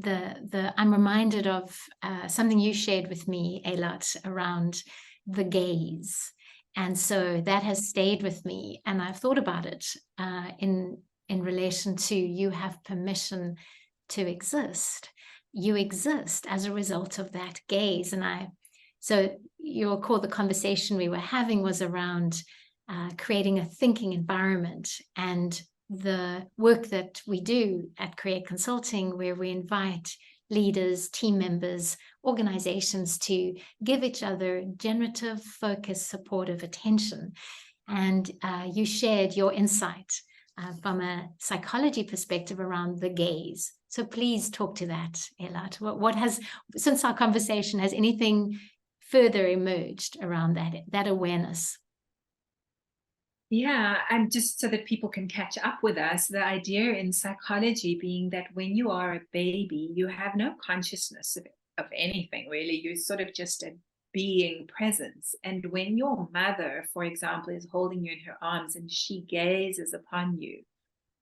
I'm reminded of something you shared with me, Eilat, around the gaze. And so that has stayed with me, and I've thought about it in relation to you have permission to exist. You exist as a result of that gaze. So you'll recall the conversation we were having was around creating a thinking environment, and the work that we do at Create Consulting, where we invite leaders, team members, organizations to give each other generative, focused, supportive attention. And you shared your insight from a psychology perspective around the gaze. So please talk to that, Eilat. What has, since our conversation, has anything further emerged around that awareness? Yeah, and just so that people can catch up with us, the idea in psychology being that when you are a baby, you have no consciousness of anything, really. You're sort of just a being presence. And when your mother, for example, is holding you in her arms and she gazes upon you,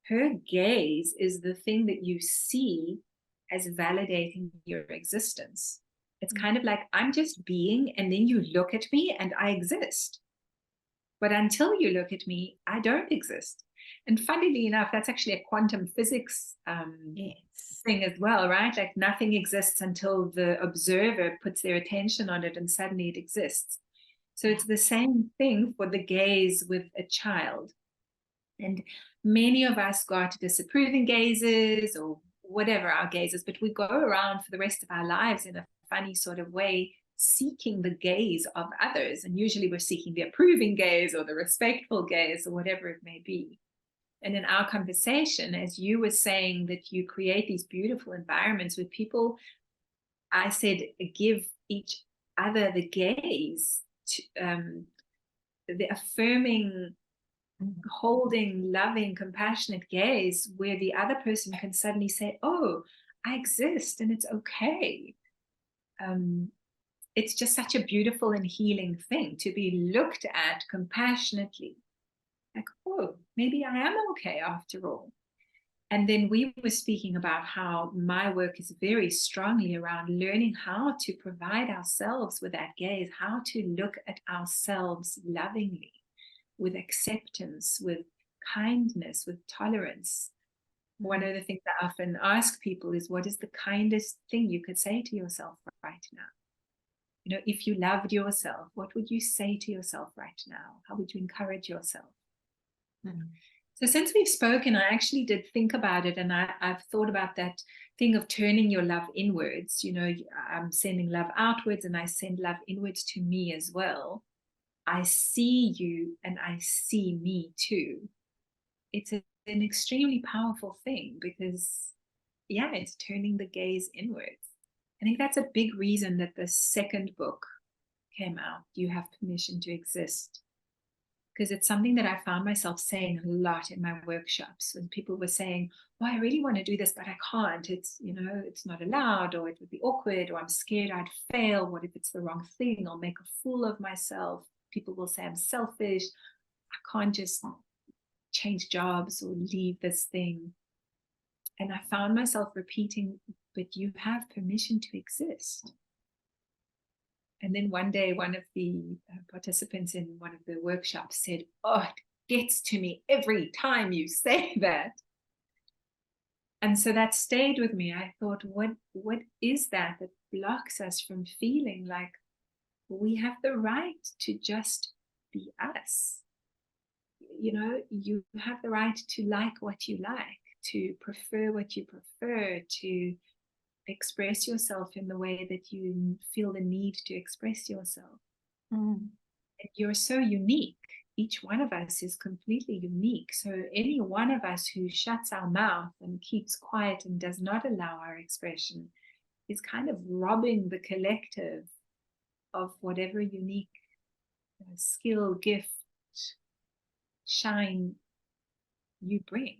her gaze is the thing that you see as validating your existence. It's kind of like, I'm just being, and then you look at me and I exist. But until you look at me, I don't exist. And funnily enough, that's actually a quantum physics thing as well, right? Like nothing exists until the observer puts their attention on it and suddenly it exists. So it's the same thing for the gaze with a child. And many of us got disapproving gazes or whatever our gazes, but we go around for the rest of our lives in a funny sort of way, seeking the gaze of others. And usually we're seeking the approving gaze or the respectful gaze or whatever it may be. And in our conversation, as you were saying that you create these beautiful environments with people, I said, give each other the gaze, the affirming, holding, loving, compassionate gaze where the other person can suddenly say, oh, I exist and it's okay. It's just such a beautiful and healing thing to be looked at compassionately. Like, oh, maybe I am okay after all. And then we were speaking about how my work is very strongly around learning how to provide ourselves with that gaze, how to look at ourselves lovingly, with acceptance, with kindness, with tolerance. One of the things I often ask people is, what is the kindest thing you could say to yourself right now? You know, if you loved yourself, what would you say to yourself right now? How would you encourage yourself? So since we've spoken, I actually did think about it, and I've thought about that thing of turning your love inwards. You know, I'm sending love outwards and I send love inwards to me as well. I see you and I see me too. It's an extremely powerful thing because, yeah, it's turning the gaze inwards. I think that's a big reason that the second book came out, You Have Permission to Exist. Because it's something that I found myself saying a lot in my workshops when people were saying, oh, I really want to do this, but I can't. It's, you know, it's not allowed, or it would be awkward, or I'm scared I'd fail. What if it's the wrong thing? I'll make a fool of myself. People will say I'm selfish. I can't just change jobs or leave this thing. And I found myself repeating, but you have permission to exist. And then one day, one of the participants in one of the workshops said, oh, it gets to me every time you say that. And so that stayed with me. I thought, what is that blocks us from feeling like we have the right to just be us? You know, you have the right to like what you like, to prefer what you prefer, to express yourself in the way that you feel the need to express yourself. And you're so unique. Each one of us is completely unique. So any one of us who shuts our mouth and keeps quiet and does not allow our expression is kind of robbing the collective of whatever unique skill, gift, shine you bring.